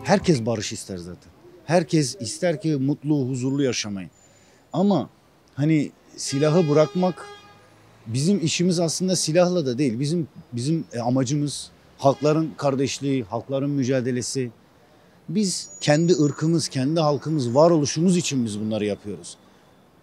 Herkes barış ister zaten. Herkes ister ki mutlu, huzurlu yaşamayı. Ama hani silahı bırakmak bizim işimiz aslında silahla da değil. Bizim amacımız halkların kardeşliği, halkların mücadelesi. Biz kendi ırkımız, kendi halkımız, varoluşumuz için biz bunları yapıyoruz.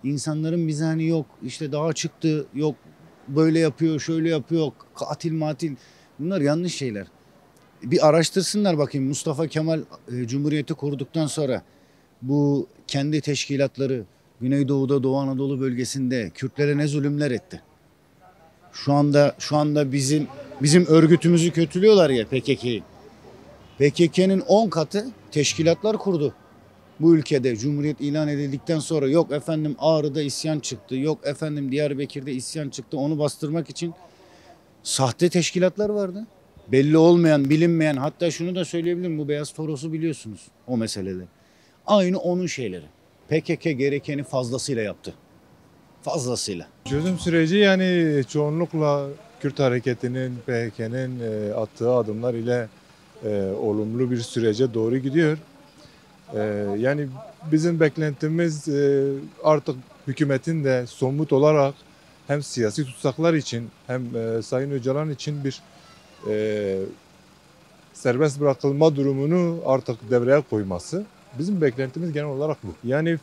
İnsanların bize hani yok işte dağa çıktı, yok böyle yapıyor, şöyle yapıyor, katil matil. Bunlar yanlış şeyler. Bir araştırsınlar bakayım Mustafa Kemal Cumhuriyeti kurduktan sonra bu kendi teşkilatları Güneydoğu'da, Doğu Anadolu bölgesinde Kürtlere ne zulümler etti. Şu anda bizim örgütümüzü kötülüyorlar ya PKK'yı. PKK'nın 10 katı teşkilatlar kurdu. Bu ülkede Cumhuriyet ilan edildikten sonra yok efendim Ağrı'da isyan çıktı, yok efendim Diyarbakır'da isyan çıktı. Onu bastırmak için sahte teşkilatlar vardı. Belli olmayan, bilinmeyen, hatta şunu da söyleyebilirim, bu Beyaz Toros'u biliyorsunuz o meselede. Aynı onun şeyleri. PKK gerekeni fazlasıyla yaptı. Fazlasıyla. Çözüm süreci yani çoğunlukla Kürt hareketinin, PKK'nın attığı adımlar ile olumlu bir sürece doğru gidiyor. Yani bizim beklentimiz artık hükümetin de somut olarak hem siyasi tutsaklar için hem Sayın Öcalan için bir serbest bırakılma durumunu artık devreye koyması. Bizim beklentimiz genel olarak bu. Yani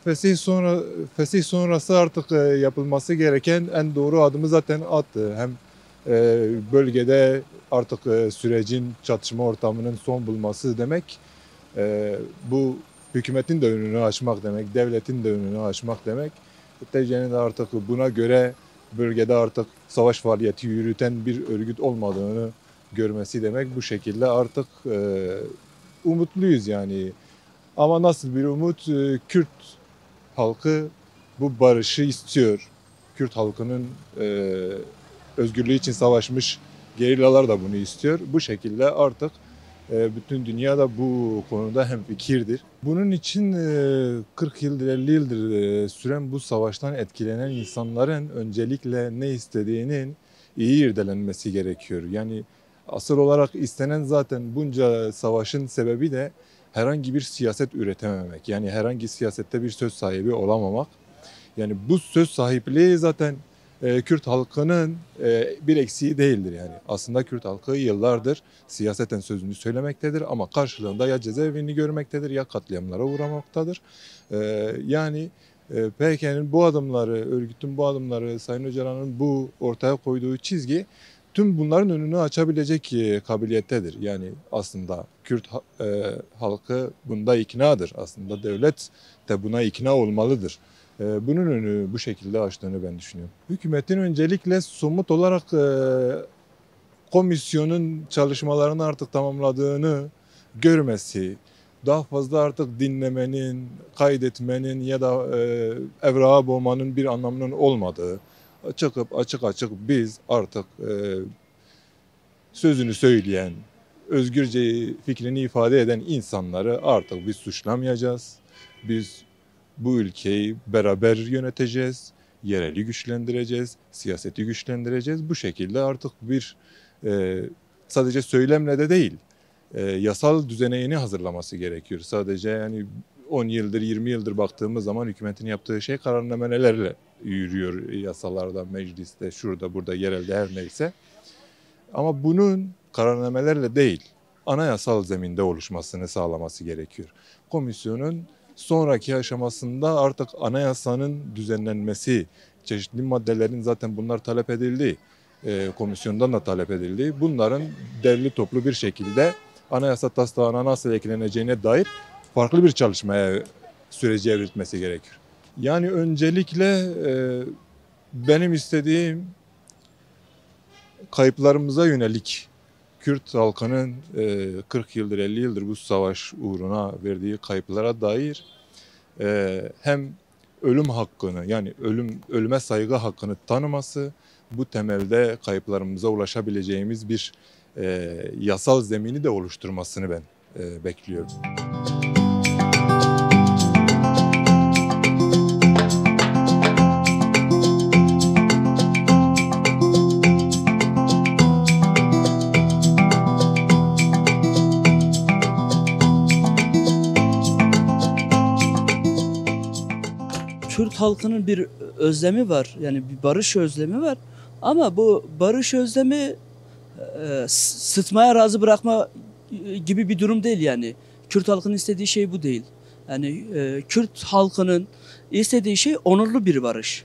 fesih sonrası artık yapılması gereken en doğru adımı zaten attı. Hem bölgede artık sürecin çatışma ortamının son bulması demek. Bu hükümetin de önünü açmak demek, devletin de önünü açmak demek. TC'nin de artık buna göre bölgede artık savaş faaliyeti yürüten bir örgüt olmadığını görmesi demek. Bu şekilde artık umutluyuz yani. Ama nasıl bir umut? Kürt halkı bu barışı istiyor. Kürt halkının özgürlüğü için savaşmış gerillalar da bunu istiyor. Bu şekilde artık bütün dünya da bu konuda hemfikirdir. Bunun için 40 yıldır 50 yıldır süren bu savaştan etkilenen insanların öncelikle ne istediğinin iyi irdelenmesi gerekiyor. Yani asıl olarak istenen zaten bunca savaşın sebebi de herhangi bir siyaset üretememek. Yani herhangi siyasette bir söz sahibi olamamak. Yani bu söz sahipliği zaten Kürt halkının bir eksiği değildir yani. Aslında Kürt halkı yıllardır siyaseten sözünü söylemektedir ama karşılığında ya cezaevini görmektedir ya katliamlara uğramaktadır. Yani PKK'nın bu adımları, örgütün bu adımları, Sayın Öcalan'ın bu ortaya koyduğu çizgi tüm bunların önünü açabilecek kabiliyettedir. Yani aslında Kürt halkı bunda iknadır. Aslında devlet de buna ikna olmalıdır. Bunun önü bu şekilde açtığını ben düşünüyorum. Hükümetin öncelikle somut olarak komisyonun çalışmalarını artık tamamladığını görmesi, daha fazla artık dinlemenin, kaydetmenin ya da evrağa boğmanın bir anlamının olmadığı, çıkıp açık biz artık sözünü söyleyen, özgürce fikrini ifade eden insanları artık biz suçlamayacağız. Biz bu ülkeyi beraber yöneteceğiz, yereli güçlendireceğiz, siyaseti güçlendireceğiz. Bu şekilde artık bir sadece söylemle de değil, yasal düzeneğini hazırlaması gerekiyor. Sadece yani 10 yıldır, 20 yıldır baktığımız zaman hükümetin yaptığı şey kararnamelerle yürüyor yasalarda, mecliste, şurada, burada, yerelde her neyse. Ama bunun kararnamelerle değil, anayasal zeminde oluşmasını sağlaması gerekiyor. Komisyonun sonraki aşamasında artık anayasanın düzenlenmesi, çeşitli maddelerin zaten bunlar talep edildi, komisyondan da talep edildi. Bunların derli toplu bir şekilde anayasa taslağına nasıl ekleneceğine dair farklı bir çalışmaya süreci evrilmesi gerekir. Yani öncelikle benim istediğim kayıplarımıza yönelik Kürt halkının 40 yıldır 50 yıldır bu savaş uğruna verdiği kayıplara dair hem ölüm hakkını yani ölüme saygı hakkını tanıması, bu temelde kayıplarımıza ulaşabileceğimiz bir yasal zemini de oluşturmasını ben bekliyorum. halkının bir özlemi var. Yani bir barış özlemi var. Ama bu barış özlemi sıtmaya razı bırakma gibi bir durum değil yani. Kürt halkının istediği şey bu değil. Yani Kürt halkının istediği şey onurlu bir barış.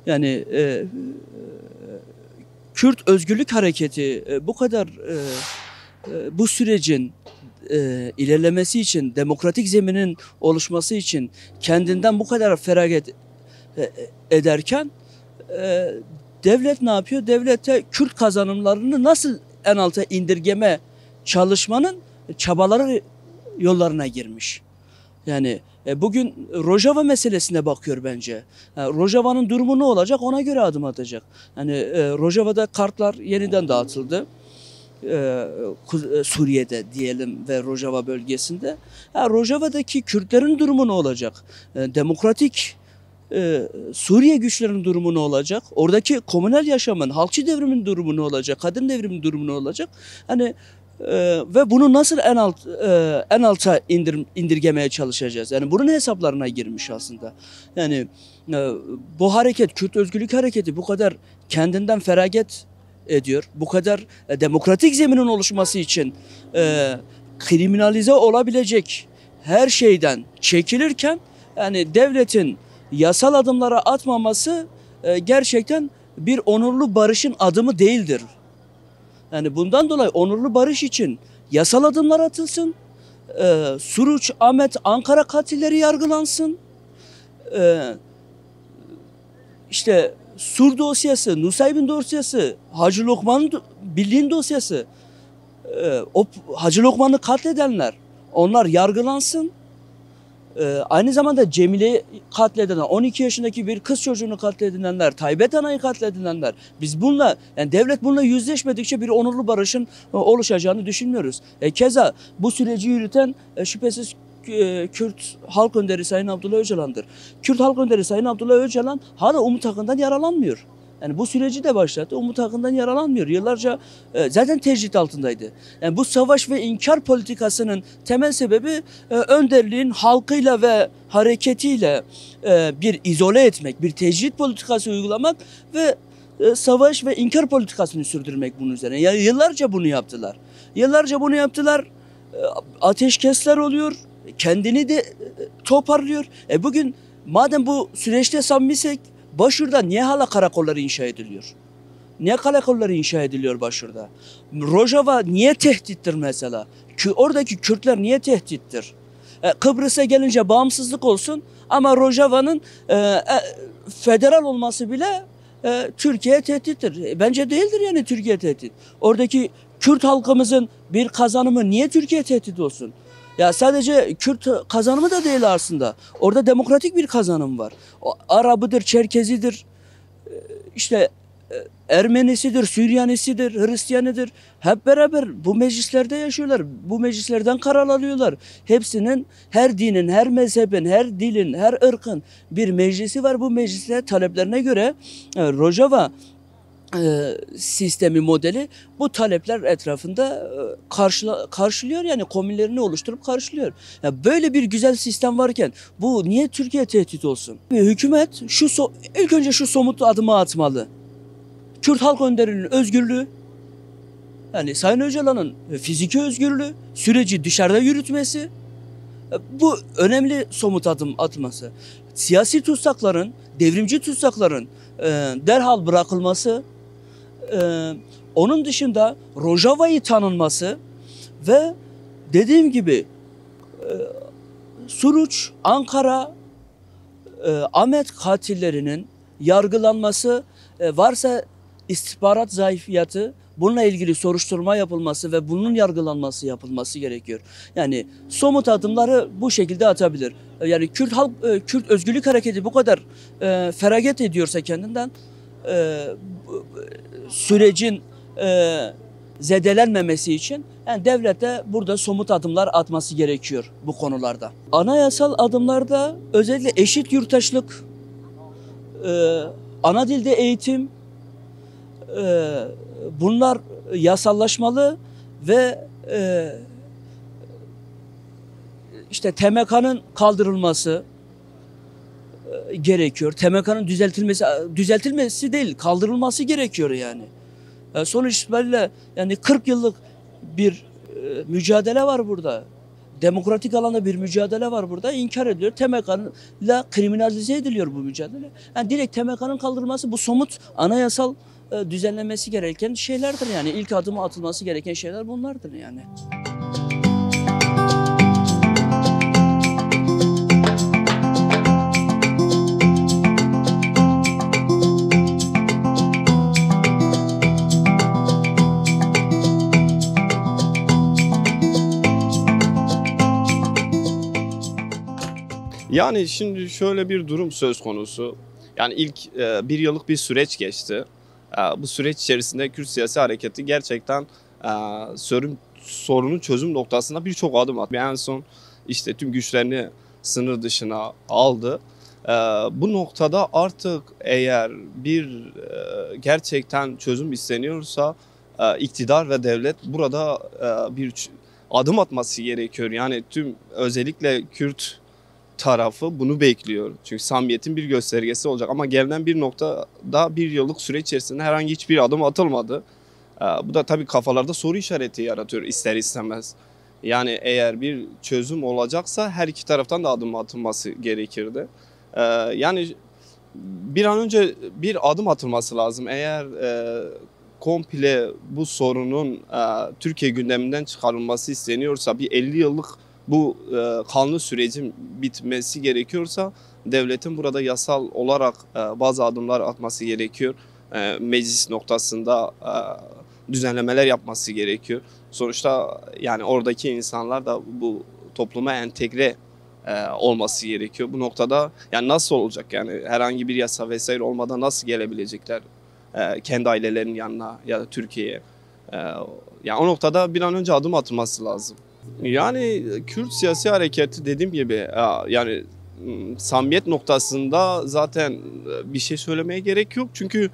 Yani Kürt Özgürlük Hareketi bu kadar bu sürecin ilerlemesi için, demokratik zeminin oluşması için kendinden bu kadar feragat ederken devlet ne yapıyor? Devlete Kürt kazanımlarını nasıl en alta indirgeme çalışmanın çabaları yollarına girmiş. Yani bugün Rojava meselesine bakıyor bence. Yani Rojava'nın durumu ne olacak? Ona göre adım atacak. Yani Rojava'da kartlar yeniden dağıtıldı. Suriye'de diyelim ve Rojava bölgesinde. Rojava'daki Kürtlerin durumu ne olacak? Demokratik Suriye güçlerinin durumu ne olacak? Oradaki komünel yaşamın, halkçı devrimin durumu ne olacak? Kadın devrimin durumu ne olacak? Hani ve bunu nasıl en alta indirgemeye çalışacağız? Yani bunun hesaplarına girmiş aslında. Yani bu hareket, Kürt Özgürlük Hareketi bu kadar kendinden feragat ediyor. Bu kadar demokratik zeminin oluşması için kriminalize olabilecek her şeyden çekilirken yani devletin yasal adımlara atmaması gerçekten bir onurlu barışın adımı değildir. Yani bundan dolayı onurlu barış için yasal adımlar atılsın. Suruç, Ahmet, Ankara katilleri yargılansın. İşte Sur dosyası, Nusaybin dosyası, Hacı Lokman'ın bildiğin dosyası. O Hacı Lokman'ı katledenler, onlar yargılansın. Aynı zamanda Cemile'yi katledilenler, 12 yaşındaki bir kız çocuğunu katledilenler, Taybet Ana'yı katledilenler. Biz bununla, yani devlet bununla yüzleşmedikçe bir onurlu barışın oluşacağını düşünmüyoruz. Keza bu süreci yürüten şüphesiz Kürt Halk Önderi Sayın Abdullah Öcalan'dır. Kürt Halk Önderi Sayın Abdullah Öcalan hala Umut Akın'dan yaralanmıyor. Yani bu süreci de başlattı. Umut Akın'dan yaralanmıyor. Yıllarca zaten tecrit altındaydı. Yani bu savaş ve inkar politikasının temel sebebi önderliğin halkıyla ve hareketiyle bir izole etmek, bir tecrit politikası uygulamak ve savaş ve inkar politikasını sürdürmek bunun üzerine. Yani yıllarca bunu yaptılar. Yıllarca bunu yaptılar. Ateşkesler oluyor. Kendini de toparlıyor. Bugün madem bu süreçte samimiysek Başur'da niye hala karakolları inşa ediliyor? Niye karakolları inşa ediliyor Başur'da? Rojava niye tehdittir mesela? Oradaki Kürtler niye tehdittir? Kıbrıs'a gelince bağımsızlık olsun ama Rojava'nın federal olması bile Türkiye tehdittir. Bence değildir yani Türkiye tehdit. Oradaki Kürt halkımızın bir kazanımı niye Türkiye tehdit olsun? Ya sadece Kürt kazanımı da değil aslında. Orada demokratik bir kazanım var. O Arabıdır, Çerkezidir, işte Ermenisidir, Süryanisidir, Hristiyanıdır. Hep beraber bu meclislerde yaşıyorlar. Bu meclislerden karar alıyorlar. Hepsinin, her dinin, her mezhebin, her dilin, her ırkın bir meclisi var. Bu meclisler taleplerine göre Rojava sistemi modeli bu talepler etrafında karşılıyor yani komünlerini oluşturup karşılıyor. Yani böyle bir güzel sistem varken bu niye Türkiye tehdit olsun? Hükümet ilk önce şu somut adımı atmalı. Kürt halk önderinin özgürlüğü, yani Sayın Öcalan'ın fiziki özgürlüğü, süreci dışarıda yürütmesi, bu önemli somut adım atması. Siyasi tutsakların, devrimci tutsakların derhal bırakılması, onun dışında Rojava'yı tanınması ve dediğim gibi Suruç, Ankara, Ahmet katillerinin yargılanması, varsa istihbarat zayıfiyatı, bununla ilgili soruşturma yapılması ve bunun yargılanması yapılması gerekiyor. Yani somut adımları bu şekilde atabilir. Yani Kürt Özgürlük Hareketi bu kadar feragat ediyorsa kendinden, sürecin zedelenmemesi için yani devlete burada somut adımlar atması gerekiyor bu konularda. Anayasal adımlarda özellikle eşit yurttaşlık, ana dilde eğitim, bunlar yasallaşmalı ve işte TMK'nın kaldırılması, gerekiyor. TMK'nın düzeltilmesi değil, kaldırılması gerekiyor yani. Sonuç itibariyle yani 40 yıllık bir mücadele var burada. Demokratik alanda bir mücadele var burada. İnkar ediliyor. TMK'la kriminalize ediliyor bu mücadele. Yani direkt TMK'nın kaldırılması bu somut anayasal düzenlenmesi gereken şeylerdir yani. İlk adımı atılması gereken şeyler bunlardır yani. Yani şimdi şöyle bir durum söz konusu. Yani ilk bir yıllık bir süreç geçti. Bu süreç içerisinde Kürt siyasi hareketi gerçekten sorunun çözüm noktasında birçok adım attı. En son işte tüm güçlerini sınır dışına aldı. Bu noktada artık eğer bir gerçekten çözüm isteniyorsa iktidar ve devlet burada bir adım atması gerekiyor. Yani tüm özellikle Kürt tarafı bunu bekliyor. Çünkü samimiyetin bir göstergesi olacak. Ama gelinen bir noktada bir yıllık süreç içerisinde herhangi hiçbir adım atılmadı. Bu da tabii kafalarda soru işareti yaratıyor ister istemez. Yani eğer bir çözüm olacaksa her iki taraftan da adım atılması gerekirdi. Yani bir an önce bir adım atılması lazım. Eğer komple bu sorunun Türkiye gündeminden çıkarılması isteniyorsa bir 50 yıllık bu kanlı sürecin bitmesi gerekiyorsa devletin burada yasal olarak bazı adımlar atması gerekiyor. Meclis noktasında düzenlemeler yapması gerekiyor. Sonuçta yani oradaki insanlar da bu topluma entegre olması gerekiyor. Bu noktada yani nasıl olacak yani herhangi bir yasa vesaire olmadan nasıl gelebilecekler kendi ailelerinin yanına ya da Türkiye'ye? Yani o noktada bir an önce adım atılması lazım. Yani Kürt siyasi hareketi dediğim gibi yani samimiyet noktasında zaten bir şey söylemeye gerek yok. Çünkü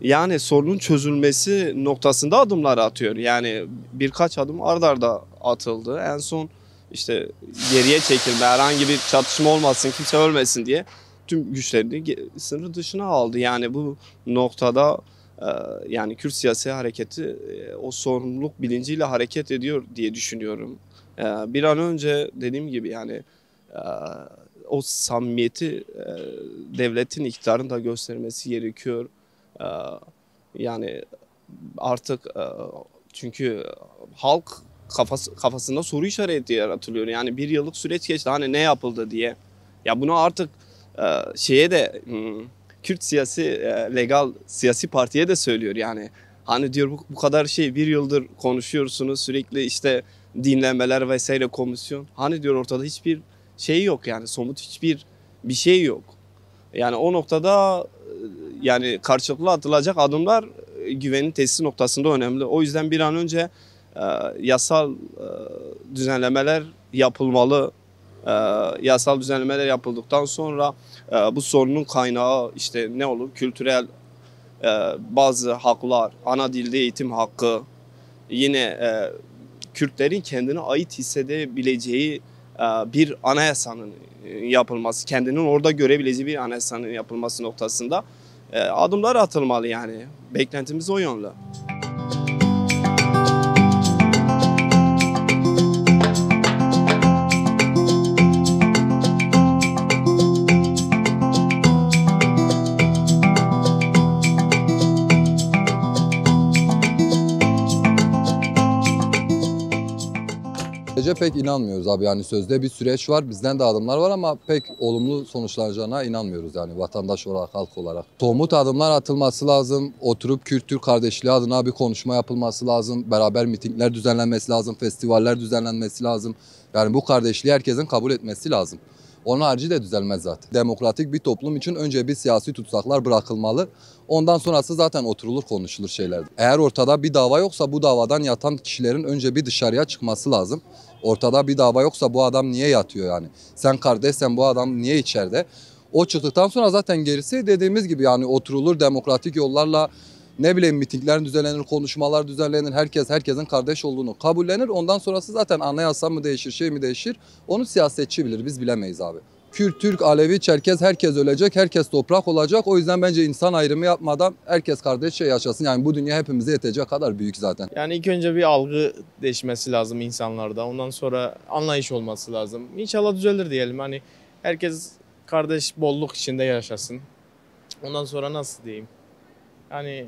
yani sorunun çözülmesi noktasında adımlar atıyor. Yani birkaç adım ard arda atıldı. En son işte geriye çekilme, herhangi bir çatışma olmasın, kimse ölmesin diye tüm güçlerini sınır dışına aldı. Yani bu noktada yani Kürt siyasi hareketi o sorumluluk bilinciyle hareket ediyor diye düşünüyorum. Bir an önce dediğim gibi yani o samimiyeti devletin, iktidarın da göstermesi gerekiyor. Yani artık çünkü halk kafasında soru işareti yaratılıyor. Yani bir yıllık süreç geçti hani ne yapıldı diye. Ya bunu artık şeye de Kürt siyasi legal siyasi partiye de söylüyor yani. Hani diyor bu kadar şey bir yıldır konuşuyorsunuz sürekli işte dinlemeler vesaire komisyon. Hani diyor ortada hiçbir şey yok yani somut hiçbir bir şey yok. Yani o noktada yani karşılıklı atılacak adımlar güvenin tesisi noktasında önemli. O yüzden bir an önce yasal düzenlemeler yapılmalı. Yasal düzenlemeler yapıldıktan sonra bu sorunun kaynağı işte ne olur? Kültürel bazı haklar, ana dilde eğitim hakkı, yine Kürtlerin kendine ait hissedebileceği bir anayasanın yapılması, kendinin orada görebileceği bir anayasanın yapılması noktasında adımlar atılmalı yani. Beklentimiz o yönde. Pek inanmıyoruz abi yani sözde bir süreç var bizden de adımlar var ama pek olumlu sonuçlanacağına inanmıyoruz yani vatandaş olarak halk olarak. Somut adımlar atılması lazım, oturup Kürt-Türk kardeşliği adına bir konuşma yapılması lazım, beraber mitingler düzenlenmesi lazım, festivaller düzenlenmesi lazım. Yani bu kardeşliği herkesin kabul etmesi lazım. Onun harici de düzelmez zaten. Demokratik bir toplum için önce bir siyasi tutsaklar bırakılmalı. Ondan sonrası zaten oturulur konuşulur şeyler. Eğer ortada bir dava yoksa bu davadan yatan kişilerin önce bir dışarıya çıkması lazım. Ortada bir dava yoksa bu adam niye yatıyor yani? Sen kardeşsen bu adam niye içeride? O çıktıktan sonra zaten gerisi dediğimiz gibi yani oturulur demokratik yollarla ne bileyim mitingler düzenlenir, konuşmalar düzenlenir. Herkes herkesin kardeş olduğunu kabullenir. Ondan sonrası zaten anayasa mı değişir, şey mi değişir? Onu siyasetçi bilir. Biz bilemeyiz abi. Kürt, Türk, Alevi, Çerkez herkes ölecek, herkes toprak olacak. O yüzden bence insan ayrımı yapmadan herkes kardeşçe yaşasın. Yani bu dünya hepimize yetecek kadar büyük zaten. Yani ilk önce bir algı değişmesi lazım insanlarda. Ondan sonra anlayış olması lazım. İnşallah düzelir diyelim. Hani herkes kardeş bolluk içinde yaşasın. Ondan sonra nasıl diyeyim? Yani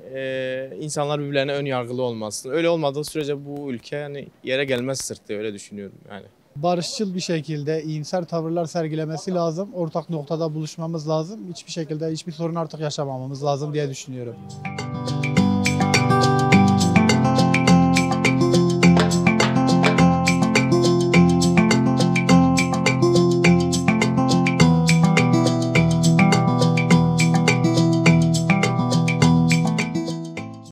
insanlar birbirlerine ön yargılı olmasın. Öyle olmadığı sürece bu ülke yani yere gelmez sırtı, öyle düşünüyorum yani. Barışçıl bir şekilde iyimser tavırlar sergilemesi lazım. Ortak noktada buluşmamız lazım. Hiçbir şekilde hiçbir sorun artık yaşamamamız lazım diye düşünüyorum.